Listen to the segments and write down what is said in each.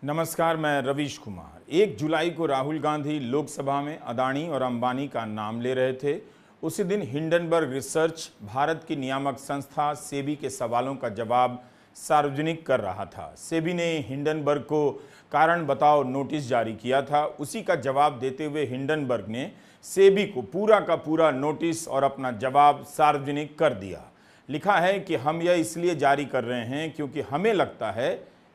नमस्कार, मैं रवीश कुमार। 1 जुलाई को राहुल गांधी लोकसभा में अदानी और अंबानी का नाम ले रहे थे। उसी दिन हिंडनबर्ग रिसर्च भारत की नियामक संस्था सेबी के सवालों का जवाब सार्वजनिक कर रहा था। सेबी ने हिंडनबर्ग को कारण बताओ नोटिस जारी किया था। उसी का जवाब देते हुए हिंडनबर्ग ने सेबी को पूरा का पूरा नोटिस और अपना जवाब सार्वजनिक कर दिया। लिखा है कि हम यह इसलिए जारी कर रहे हैं क्योंकि हमें लगता है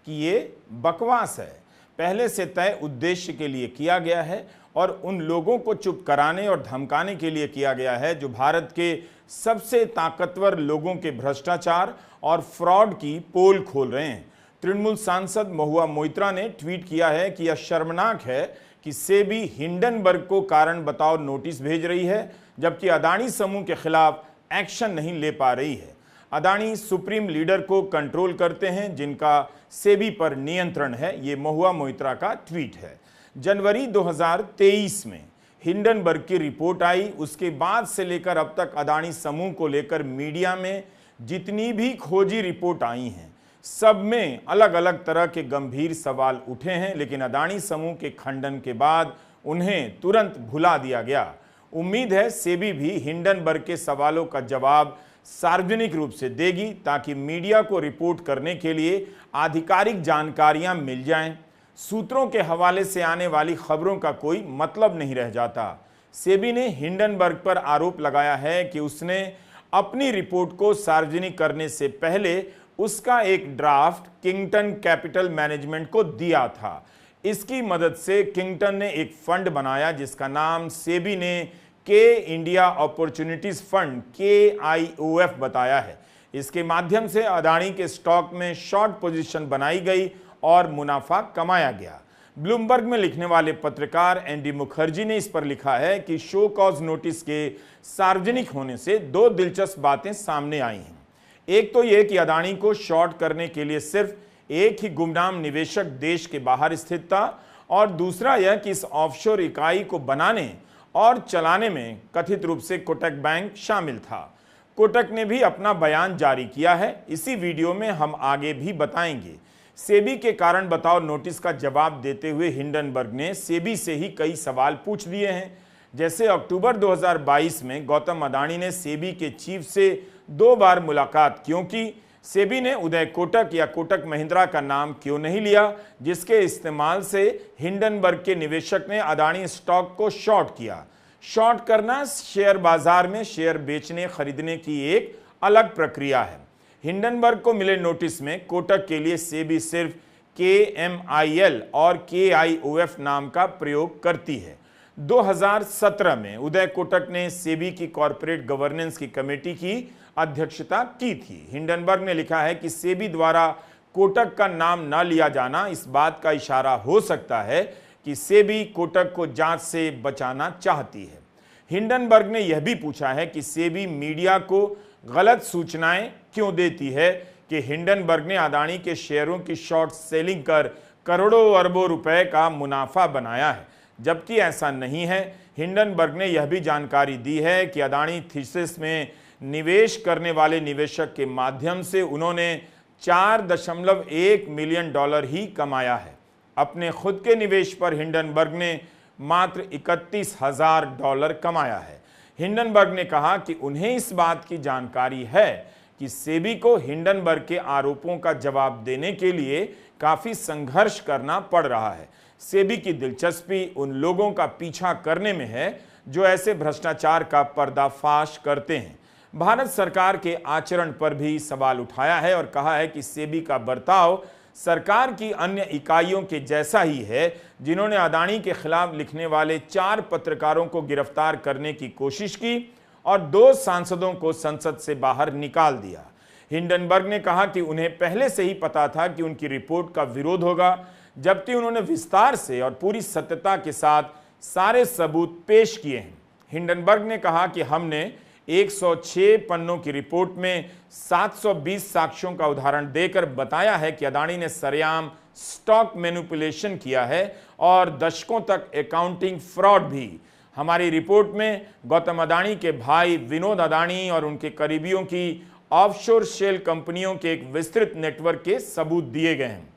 कि ये बकवास है, पहले से तय उद्देश्य के लिए किया गया है और उन लोगों को चुप कराने और धमकाने के लिए किया गया है जो भारत के सबसे ताकतवर लोगों के भ्रष्टाचार और फ्रॉड की पोल खोल रहे हैं। तृणमूल सांसद महुआ मोइत्रा ने ट्वीट किया है कि यह शर्मनाक है कि सेबी हिंडनबर्ग को कारण बताओ नोटिस भेज रही है, जबकि अदानी समूह के खिलाफ एक्शन नहीं ले पा रही है। अदानी सुप्रीम लीडर को कंट्रोल करते हैं जिनका सेबी पर नियंत्रण है। ये महुआ मोइत्रा का ट्वीट है। जनवरी 2023 में हिंडनबर्ग की रिपोर्ट आई। उसके बाद से लेकर अब तक अदानी समूह को लेकर मीडिया में जितनी भी खोजी रिपोर्ट आई हैं, सब में अलग अलग तरह के गंभीर सवाल उठे हैं, लेकिन अदानी समूह के खंडन के बाद उन्हें तुरंत भुला दिया गया। उम्मीद है सेबी भी हिंडनबर्ग के सवालों का जवाब सार्वजनिक रूप से देगी ताकि मीडिया को रिपोर्ट करने के लिए आधिकारिक जानकारियां मिल जाएं। सूत्रों के हवाले से आने वाली खबरों का कोई मतलब नहीं रह जाता। सेबी ने हिंडनबर्ग पर आरोप लगाया है कि उसने अपनी रिपोर्ट को सार्वजनिक करने से पहले उसका एक ड्राफ्ट किंगटन कैपिटल मैनेजमेंट को दिया था। इसकी मदद से किंगटन ने एक फंड बनाया जिसका नाम सेबी ने के इंडिया अपॉर्चुनिटीज फंड KIOF बताया है। इसके माध्यम से अदानी के स्टॉक में शॉर्ट पोजीशन बनाई गई और मुनाफा कमाया गया। ब्लूमबर्ग में लिखने वाले पत्रकार एनडी मुखर्जी ने इस पर लिखा है कि शो कॉज नोटिस के सार्वजनिक होने से 2 दिलचस्प बातें सामने आई हैं। एक तो यह कि अदानी को शॉर्ट करने के लिए सिर्फ एक ही गुमनाम निवेशक देश के बाहर स्थित था, और दूसरा यह कि इस ऑफशोर इकाई को बनाने और चलाने में कथित रूप से कोटक बैंक शामिल था। कोटक ने भी अपना बयान जारी किया है। इसी वीडियो में हम आगे भी बताएंगे। सेबी के कारण बताओ नोटिस का जवाब देते हुए हिंडनबर्ग ने सेबी से ही कई सवाल पूछ दिए हैं। जैसे अक्टूबर 2022 में गौतम अदानी ने सेबी के चीफ से 2 बार मुलाकात क्यों की? सेबी ने उदय कोटक या कोटक महिंद्रा का नाम क्यों नहीं लिया, जिसके इस्तेमाल से हिंडनबर्ग के निवेशक ने अदानी स्टॉक को शॉर्ट किया? शॉर्ट करना शेयर बाजार में शेयर बेचने खरीदने की एक अलग प्रक्रिया है। हिंडनबर्ग को मिले नोटिस में कोटक के लिए सेबी सिर्फ KMIL और KIOF नाम का प्रयोग करती है। 2017 में उदय कोटक ने सेबी की कॉर्पोरेट गवर्नेंस की कमेटी की अध्यक्षता की थी। हिंडनबर्ग ने लिखा है कि सेबी द्वारा कोटक का नाम न लिया जाना इस बात का इशारा हो सकता है कि सेबी कोटक को जांच से बचाना चाहती है। हिंडनबर्ग ने यह भी पूछा है कि सेबी मीडिया को गलत सूचनाएं क्यों देती है कि हिंडनबर्ग ने अदानी के शेयरों की शॉर्ट सेलिंग कर करोड़ों अरबों रुपए का मुनाफा बनाया है, जबकि ऐसा नहीं है। हिंडनबर्ग ने यह भी जानकारी दी है कि अदानी थीसिस में निवेश करने वाले निवेशक के माध्यम से उन्होंने $4.1 मिलियन ही कमाया है। अपने खुद के निवेश पर हिंडनबर्ग ने मात्र $31,000 कमाया है। हिंडनबर्ग ने कहा कि उन्हें इस बात की जानकारी है कि सेबी को हिंडनबर्ग के आरोपों का जवाब देने के लिए काफी संघर्ष करना पड़ रहा है। सेबी की दिलचस्पी उन लोगों का पीछा करने में है जो ऐसे भ्रष्टाचार का पर्दाफाश करते हैं। भारत सरकार के आचरण पर भी सवाल उठाया है और कहा है कि सेबी का बर्ताव सरकार की अन्य इकाइयों के जैसा ही है जिन्होंने अदानी के खिलाफ लिखने वाले 4 पत्रकारों को गिरफ्तार करने की कोशिश की और 2 सांसदों को संसद से बाहर निकाल दिया। हिंडनबर्ग ने कहा कि उन्हें पहले से ही पता था कि उनकी रिपोर्ट का विरोध होगा, जबकि उन्होंने विस्तार से और पूरी सत्यता के साथ सारे सबूत पेश किए हैं। हिंडनबर्ग ने कहा कि हमने 106 पन्नों की रिपोर्ट में 720 साक्ष्यों का उदाहरण देकर बताया है कि अदानी ने सरेआम स्टॉक मैनिपुलेशन किया है और दशकों तक अकाउंटिंग फ्रॉड भी। हमारी रिपोर्ट में गौतम अदानी के भाई विनोद अदानी और उनके करीबियों की ऑफशोर शेल कंपनियों के एक विस्तृत नेटवर्क के सबूत दिए गए हैं।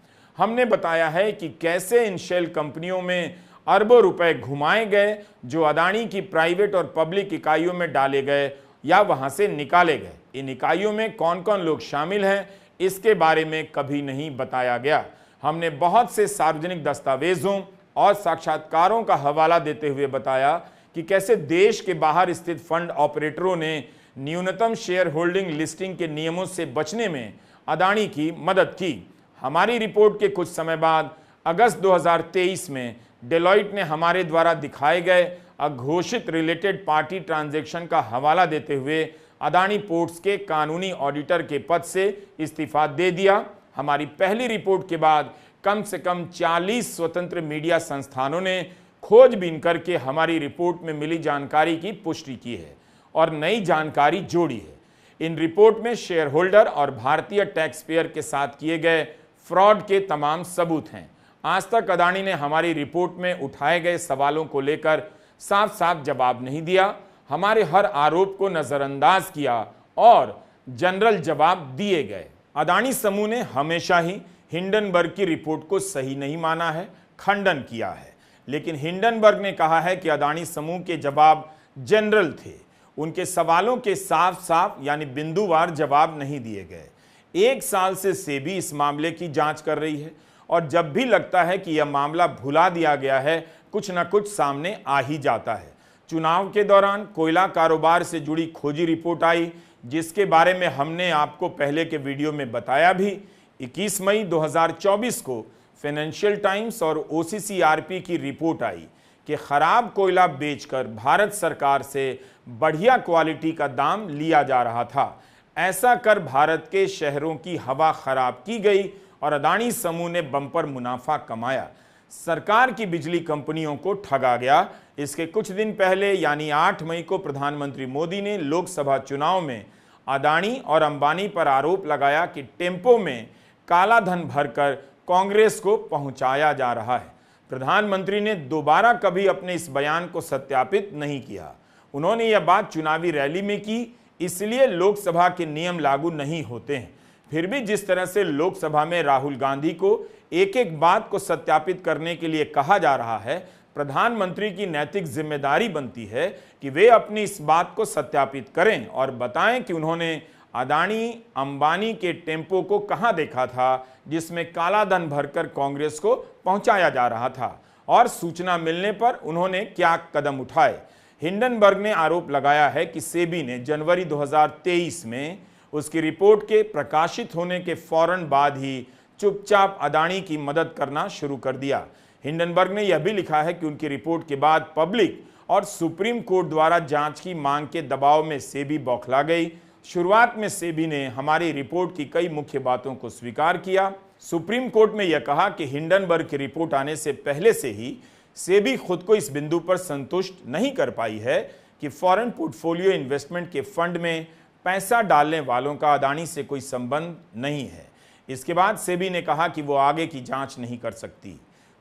हमने बताया है कि कैसे इन शेल कंपनियों में अरबों रुपए घुमाए गए जो अदानी की प्राइवेट और पब्लिक इकाइयों में डाले गए या वहां से निकाले गए। इन इकाइयों में कौन कौन लोग शामिल हैं इसके बारे में कभी नहीं बताया गया। हमने बहुत से सार्वजनिक दस्तावेजों और साक्षात्कारों का हवाला देते हुए बताया कि कैसे देश के बाहर स्थित फंड ऑपरेटरों ने न्यूनतम शेयर होल्डिंग लिस्टिंग के नियमों से बचने में अदानी की मदद की। हमारी रिपोर्ट के कुछ समय बाद अगस्त 2023 में डेलॉइट ने हमारे द्वारा दिखाए गए अघोषित रिलेटेड पार्टी ट्रांजैक्शन का हवाला देते हुए अदानी पोर्ट्स के कानूनी ऑडिटर के पद से इस्तीफा दे दिया। हमारी पहली रिपोर्ट के बाद कम से कम 40 स्वतंत्र मीडिया संस्थानों ने खोजबीन करके हमारी रिपोर्ट में मिली जानकारी की पुष्टि की है और नई जानकारी जोड़ी है। इन रिपोर्ट में शेयर होल्डर और भारतीय टैक्स पेयर के साथ किए गए फ्रॉड के तमाम सबूत हैं। आज तक अदानी ने हमारी रिपोर्ट में उठाए गए सवालों को लेकर साफ साफ जवाब नहीं दिया, हमारे हर आरोप को नजरअंदाज किया और जनरल जवाब दिए गए। अदानी समूह ने हमेशा ही हिंडनबर्ग की रिपोर्ट को सही नहीं माना है, खंडन किया है, लेकिन हिंडनबर्ग ने कहा है कि अदानी समूह के जवाब जनरल थे। उनके सवालों के साफ साफ यानी बिंदुवार जवाब नहीं दिए गए। 1 साल से सेबी इस मामले की जांच कर रही है और जब भी लगता है कि यह मामला भुला दिया गया है, कुछ न कुछ सामने आ ही जाता है। चुनाव के दौरान कोयला कारोबार से जुड़ी खोजी रिपोर्ट आई, जिसके बारे में हमने आपको पहले के वीडियो में बताया भी। 21 मई 2024 को फाइनेंशियल टाइम्स और OCCRP की रिपोर्ट आई कि खराब कोयला बेचकर भारत सरकार से बढ़िया क्वालिटी का दाम लिया जा रहा था। ऐसा कर भारत के शहरों की हवा खराब की गई और अदानी समूह ने बम्पर मुनाफा कमाया। सरकार की बिजली कंपनियों को ठगा गया। इसके कुछ दिन पहले यानी 8 मई को प्रधानमंत्री मोदी ने लोकसभा चुनाव में अदानी और अंबानी पर आरोप लगाया कि टेम्पो में काला धन भरकर कांग्रेस को पहुंचाया जा रहा है। प्रधानमंत्री ने दोबारा कभी अपने इस बयान को सत्यापित नहीं किया। उन्होंने यह बात चुनावी रैली में की, इसलिए लोकसभा के नियम लागू नहीं होते हैं। फिर भी जिस तरह से लोकसभा में राहुल गांधी को एक एक बात को सत्यापित करने के लिए कहा जा रहा है, प्रधानमंत्री की नैतिक जिम्मेदारी बनती है कि वे अपनी इस बात को सत्यापित करें और बताएं कि उन्होंने अदानी अंबानी के टेम्पो को कहां देखा था जिसमें काला धन भरकर कांग्रेस को पहुंचाया जा रहा था और सूचना मिलने पर उन्होंने क्या कदम उठाए। हिंडनबर्ग ने आरोप लगाया है कि सेबी ने जनवरी 2023 में उसकी रिपोर्ट के प्रकाशित होने के फौरन बाद ही चुपचाप अदानी की मदद करना शुरू कर दिया। हिंडनबर्ग ने यह भी लिखा है कि उनकी रिपोर्ट के बाद पब्लिक और सुप्रीम कोर्ट द्वारा जांच की मांग के दबाव में सेबी बौखला गई। शुरुआत में सेबी ने हमारी रिपोर्ट की कई मुख्य बातों को स्वीकार किया। सुप्रीम कोर्ट में यह कहा कि हिंडनबर्ग की रिपोर्ट आने से पहले से ही सेबी खुद को इस बिंदु पर संतुष्ट नहीं कर पाई है कि फॉरेन पोर्टफोलियो इन्वेस्टमेंट के फंड में पैसा डालने वालों का अदानी से कोई संबंध नहीं है। इसके बाद सेबी ने कहा कि वो आगे की जांच नहीं कर सकती।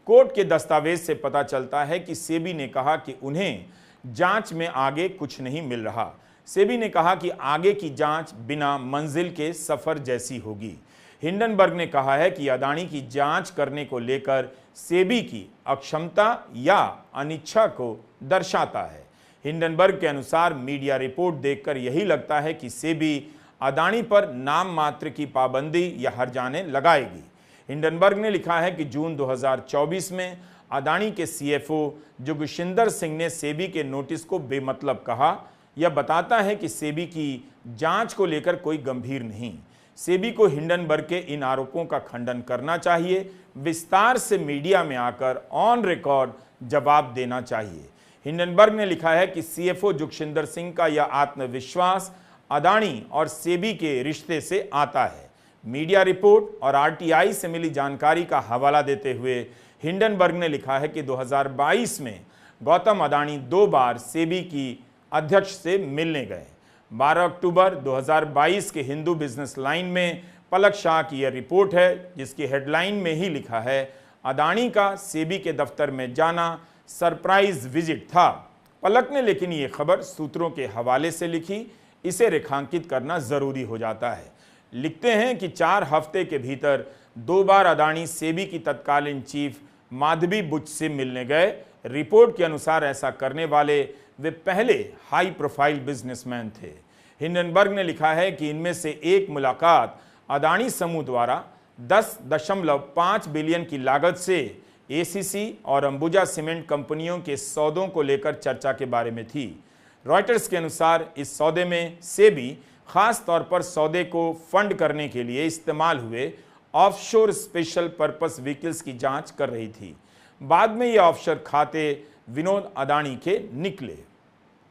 कोर्ट के दस्तावेज से पता चलता है कि सेबी ने कहा कि उन्हें जांच में आगे कुछ नहीं मिल रहा। सेबी ने कहा कि आगे की जांच बिना मंजिल के सफर जैसी होगी। हिंडनबर्ग ने कहा है कि अदानी की जांच करने को लेकर सेबी की अक्षमता या अनिच्छा को दर्शाता है। हिंडनबर्ग के अनुसार मीडिया रिपोर्ट देखकर यही लगता है कि सेबी अदानी पर नाम मात्र की पाबंदी या हर्जाने लगाएगी। हिंडनबर्ग ने लिखा है कि जून 2024 में अदानी के CFO जोगिशिंदर सिंह ने सेबी के नोटिस को बेमतलब कहा। यह बताता है कि सेबी की जांच को लेकर कोई गंभीर नहीं। सेबी को हिंडनबर्ग के इन आरोपों का खंडन करना चाहिए, विस्तार से मीडिया में आकर ऑन रिकॉर्ड जवाब देना चाहिए। हिंडनबर्ग ने लिखा है कि CFO जोगिशिंदर सिंह का यह आत्मविश्वास अदानी और सेबी के रिश्ते से आता है। मीडिया रिपोर्ट और RTI से मिली जानकारी का हवाला देते हुए हिंडनबर्ग ने लिखा है कि 2022 में गौतम अदानी 2 बार सेबी की अध्यक्ष से मिलने गए। 12 अक्टूबर 2022 के हिंदू बिजनेस लाइन में पलक शाह की यह रिपोर्ट है, जिसकी हेडलाइन में ही लिखा है, अदानी का सेबी के दफ्तर में जाना सरप्राइज विजिट था। पलक ने लेकिन ये खबर सूत्रों के हवाले से लिखी, इसे रेखांकित करना जरूरी हो जाता है। लिखते हैं कि 4 हफ्ते के भीतर 2 बार अदानी सेबी की तत्कालीन चीफ माधवी बुच से मिलने गए। रिपोर्ट के अनुसार ऐसा करने वाले वे पहले हाई प्रोफाइल बिजनेसमैन थे। हिंडनबर्ग ने लिखा है कि इनमें से एक मुलाकात अदानी समूह द्वारा 10.5 बिलियन की लागत से एसीसी और अंबुजा सीमेंट कंपनियों के सौदों को लेकर चर्चा के बारे में थी। रॉयटर्स के अनुसार इस सौदे में सेबी खास तौर पर सौदे को फंड करने के लिए इस्तेमाल हुए ऑफशोर स्पेशल पर्पस व्हीकल्स की जांच कर रही थी। बाद में ये ऑफशोर खाते विनोद अदानी के निकले।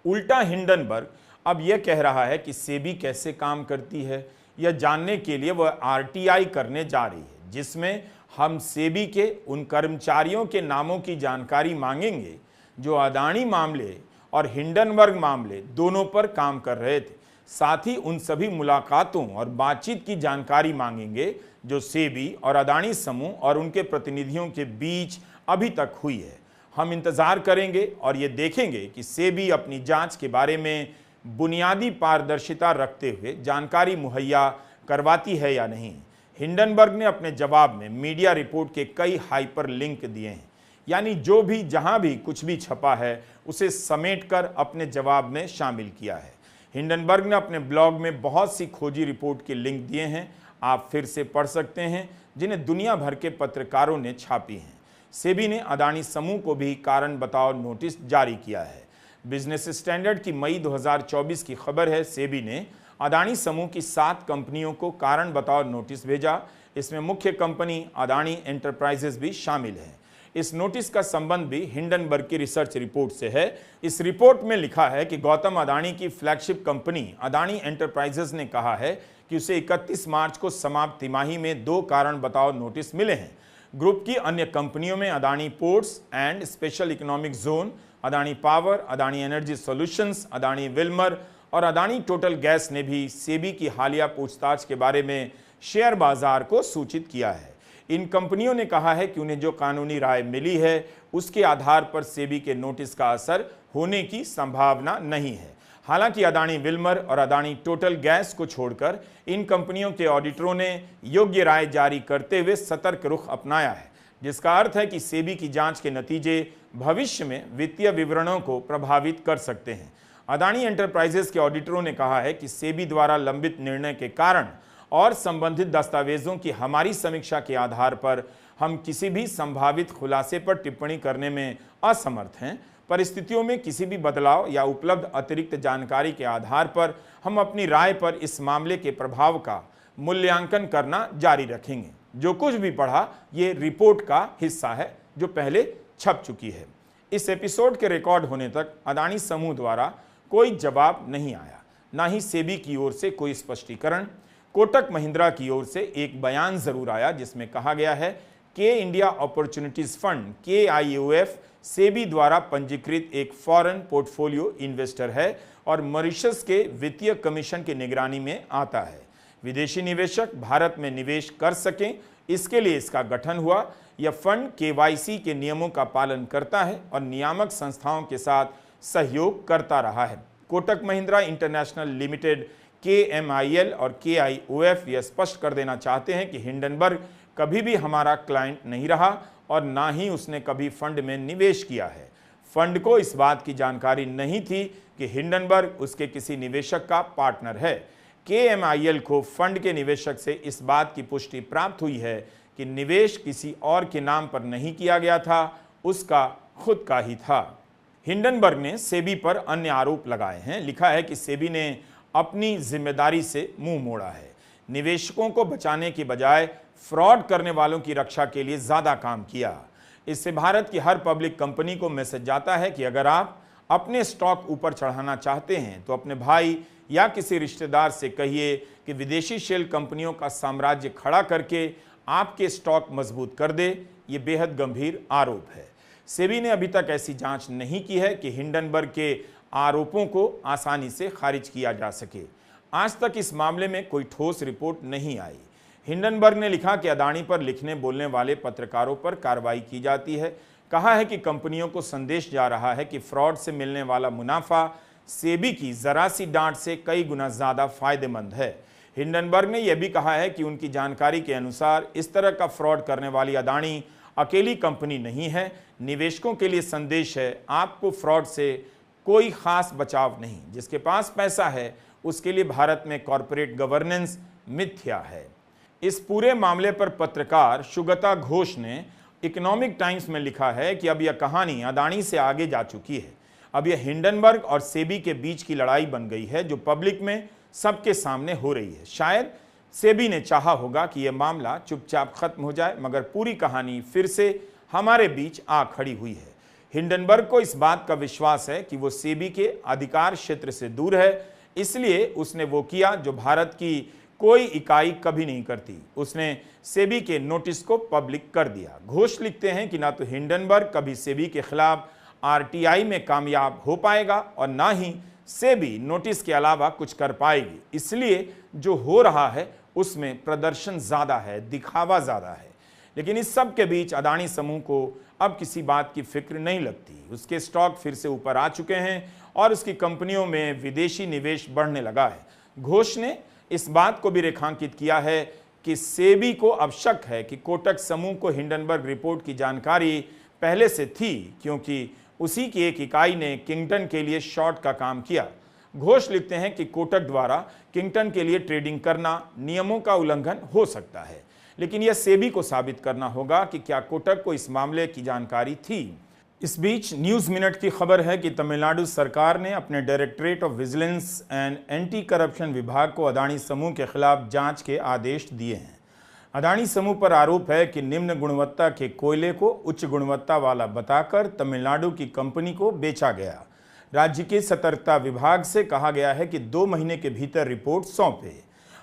उल्टा हिंडनबर्ग अब यह कह रहा है कि सेबी कैसे काम करती है, यह जानने के लिए वह आरटीआई करने जा रही है, जिसमें हम सेबी के उन कर्मचारियों के नामों की जानकारी मांगेंगे जो अदानी मामले और हिंडनबर्ग मामले दोनों पर काम कर रहे थे। साथ ही उन सभी मुलाकातों और बातचीत की जानकारी मांगेंगे जो सेबी और अदानी समूह और उनके प्रतिनिधियों के बीच अभी तक हुई है। हम इंतजार करेंगे और ये देखेंगे कि सेबी अपनी जांच के बारे में बुनियादी पारदर्शिता रखते हुए जानकारी मुहैया करवाती है या नहीं। हिंडनबर्ग ने अपने जवाब में मीडिया रिपोर्ट के कई हाइपर लिंक दिए हैं, यानी जो भी जहां भी कुछ भी छपा है उसे समेटकर अपने जवाब में शामिल किया है। हिंडनबर्ग ने अपने ब्लॉग में बहुत सी खोजी रिपोर्ट के लिंक दिए हैं, आप फिर से पढ़ सकते हैं, जिन्हें दुनिया भर के पत्रकारों ने छापी हैं। सेबी ने अदानी समूह को भी कारण बताओ नोटिस जारी किया है। बिजनेस स्टैंडर्ड की मई 2024 की खबर है, सेबी ने अदानी समूह की 7 कंपनियों को कारण बताओ नोटिस भेजा। इसमें मुख्य कंपनी अदानी एंटरप्राइजेज भी शामिल है। इस नोटिस का संबंध भी हिंडनबर्ग की रिसर्च रिपोर्ट से है। इस रिपोर्ट में लिखा है कि गौतम अदानी की फ्लैगशिप कंपनी अदानी एंटरप्राइजेज ने कहा है कि उसे 31 मार्च को समाप्त तिमाही में 2 कारण बताओ नोटिस मिले हैं। ग्रुप की अन्य कंपनियों में Adani ports and special economic zone, Adani power, Adani energy solutions, Adani Wilmer और अदानी टोटल गैस ने भी सेबी की हालिया पूछताछ के बारे में शेयर बाजार को सूचित किया है। इन कंपनियों ने कहा है कि उन्हें जो कानूनी राय मिली है उसके आधार पर सेबी के नोटिस का असर होने की संभावना नहीं है। हालांकि अदानी विल्मर और अदानी टोटल गैस को छोड़कर इन कंपनियों के ऑडिटरों ने योग्य राय जारी करते हुए सतर्क रुख अपनाया है, जिसका अर्थ है कि सेबी की जांच के नतीजे भविष्य में वित्तीय विवरणों को प्रभावित कर सकते हैं। अदानी एंटरप्राइजेज के ऑडिटरों ने कहा है कि सेबी द्वारा लंबित निर्णय के कारण और संबंधित दस्तावेजों की हमारी समीक्षा के आधार पर हम किसी भी संभावित खुलासे पर टिप्पणी करने में असमर्थ हैं। परिस्थितियों में किसी भी बदलाव या उपलब्ध अतिरिक्त जानकारी के आधार पर हम अपनी राय पर इस मामले के प्रभाव का मूल्यांकन करना जारी रखेंगे। जो कुछ भी पढ़ा ये रिपोर्ट का हिस्सा है जो पहले छप चुकी है। इस एपिसोड के रिकॉर्ड होने तक अदानी समूह द्वारा कोई जवाब नहीं आया, ना ही सेबी की ओर से कोई स्पष्टीकरण। कोटक महिंद्रा की ओर से एक बयान जरूर आया जिसमें कहा गया है के India opportunities fund KIOF SEBI द्वारा पंजीकृत एक फॉरेन पोर्टफोलियो इन्वेस्टर है और मॉरिशस के वित्तीय कमीशन की निगरानी में आता है। विदेशी निवेशक भारत में निवेश कर सकें इसके लिए इसका गठन हुआ। यह फंड KYC के नियमों का पालन करता है और नियामक संस्थाओं के साथ सहयोग करता रहा है। Kotak Mahindra international limited KMIL और KIOF यह स्पष्ट कर देना चाहते हैं कि हिंडनबर्ग कभी भी हमारा क्लाइंट नहीं रहा और ना ही उसने कभी फंड में निवेश किया है। फंड को इस बात की जानकारी नहीं थी कि हिंडनबर्ग उसके किसी निवेशक का पार्टनर है। KMIL को फंड के निवेशक से इस बात की पुष्टि प्राप्त हुई है कि निवेश किसी और के नाम पर नहीं किया गया था, उसका खुद का ही था। हिंडनबर्ग ने सेबी पर अन्य आरोप लगाए हैं। लिखा है कि सेबी ने अपनी जिम्मेदारी से मुंह मोड़ा है, निवेशकों को बचाने की बजाय फ्रॉड करने वालों की रक्षा के लिए ज्यादा काम किया। इससे भारत की हर पब्लिक कंपनी को मैसेज जाता है कि अगर आप अपने स्टॉक ऊपर चढ़ाना चाहते हैं तो अपने भाई या किसी रिश्तेदार से कहिए कि विदेशी शेल कंपनियों का साम्राज्य खड़ा करके आपके स्टॉक मजबूत कर दे। ये बेहद गंभीर आरोप है। सेबी ने अभी तक ऐसी जांच नहीं की है कि हिंडनबर्ग के आरोपों को आसानी से खारिज किया जा सके। आज तक इस मामले में कोई ठोस रिपोर्ट नहीं आई। हिंडनबर्ग ने लिखा कि अदानी पर लिखने बोलने वाले पत्रकारों पर कार्रवाई की जाती है। कहा है कि कंपनियों को संदेश जा रहा है कि फ्रॉड से मिलने वाला मुनाफा सेबी की जरा सी डांट से कई गुना ज्यादा फायदेमंद है। हिंडनबर्ग ने यह भी कहा है कि उनकी जानकारी के अनुसार इस तरह का फ्रॉड करने वाली अदानी अकेली कंपनी नहीं है। निवेशकों के लिए संदेश है, आपको फ्रॉड से कोई खास बचाव नहीं। जिसके पास पैसा है उसके लिए भारत में कॉरपोरेट गवर्नेंस मिथ्या है। इस पूरे मामले पर पत्रकार सुगता घोष ने इकोनॉमिक टाइम्स में लिखा है कि अब यह कहानी अदानी से आगे जा चुकी है। अब यह हिंडनबर्ग और सेबी के बीच की लड़ाई बन गई है जो पब्लिक में सबके सामने हो रही है। शायद सेबी ने चाहा होगा कि यह मामला चुपचाप खत्म हो जाए, मगर पूरी कहानी फिर से हमारे बीच आ खड़ी हुई है। हिंडनबर्ग को इस बात का विश्वास है कि वो सेबी के अधिकार क्षेत्र से दूर है, इसलिए उसने वो किया जो भारत की कोई इकाई कभी नहीं करती। उसने सेबी के नोटिस को पब्लिक कर दिया। घोष लिखते हैं कि ना तो हिंडनबर्ग कभी सेबी के खिलाफ आरटीआई में कामयाब हो पाएगा और ना ही सेबी नोटिस के अलावा कुछ कर पाएगी। इसलिए जो हो रहा है उसमें प्रदर्शन ज्यादा है, दिखावा ज्यादा है। लेकिन इस सब के बीच अदानी समूह को अब किसी बात की फिक्र नहीं लगती। उसके स्टॉक फिर से ऊपर आ चुके हैं और उसकी कंपनियों में विदेशी निवेश बढ़ने लगा है। घोष ने इस बात को भी रेखांकित किया है कि सेबी को अब शक है कि कोटक समूह को हिंडनबर्ग रिपोर्ट की जानकारी पहले से थी, क्योंकि उसी की एक इकाई ने किंगटन के लिए शॉर्ट का काम किया। घोष लिखते हैं कि कोटक द्वारा किंगटन के लिए ट्रेडिंग करना नियमों का उल्लंघन हो सकता है, लेकिन यह सेबी को साबित करना होगा कि क्या कोटक को इस मामले की जानकारी थी। इस बीच न्यूज़ मिनट की खबर है कि तमिलनाडु सरकार ने अपने directorate of vigilance and anti corruption विभाग को अदानी समूह के खिलाफ जांच के आदेश दिए हैं। अदानी समूह पर आरोप है कि निम्न गुणवत्ता के कोयले को उच्च गुणवत्ता वाला बताकर तमिलनाडु की कंपनी को बेचा गया। राज्य के सतर्कता विभाग से कहा गया है कि 2 महीने के भीतर रिपोर्ट सौंपे।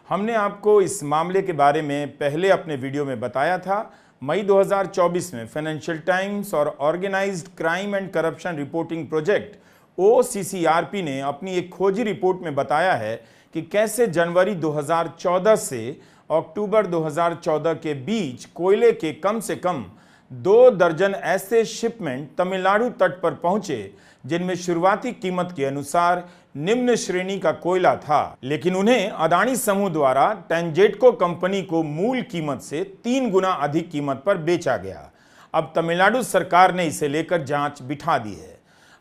हमने आपको इस मामले के बारे में पहले अपने वीडियो में बताया था। मई 2024 में फाइनेंशियल टाइम्स और organised crime and corruption reporting project OCCRP ने अपनी एक खोजी रिपोर्ट में बताया है कि कैसे जनवरी 2014 से अक्टूबर 2014 के बीच कोयले के कम से कम 2 दर्जन ऐसे शिपमेंट तमिलनाडु तट पर पहुंचे जिनमें शुरुआती कीमत के अनुसार निम्न श्रेणी का कोयला था, लेकिन उन्हें अदानी समूह द्वारा टेंजेटको कंपनी को मूल कीमत से 3 गुना अधिक कीमत पर बेचा गया। अब तमिलनाडु सरकार ने इसे लेकर जांच बिठा दी है।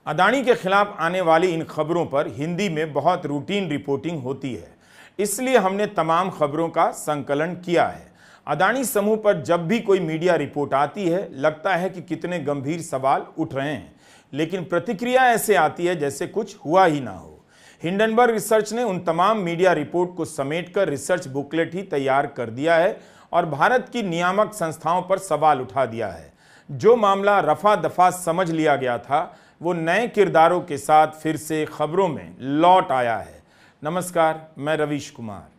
अदानी के खिलाफ आने वाली इन खबरों पर हिंदी में बहुत रूटीन रिपोर्टिंग होती है, इसलिए हमने तमाम खबरों का संकलन किया है। अदानी समूह पर जब भी कोई मीडिया रिपोर्ट आती है, लगता है कि कितने गंभीर सवाल उठ रहे हैं, लेकिन प्रतिक्रिया ऐसे आती है जैसे कुछ हुआ ही ना हो। हिंडनबर्ग रिसर्च ने उन तमाम मीडिया रिपोर्ट को समेटकर रिसर्च बुकलेट ही तैयार कर दिया है और भारत की नियामक संस्थाओं पर सवाल उठा दिया है। जो मामला रफा दफा समझ लिया गया था वो नए किरदारों के साथ फिर से खबरों में लौट आया है। नमस्कार, मैं रवीश कुमार।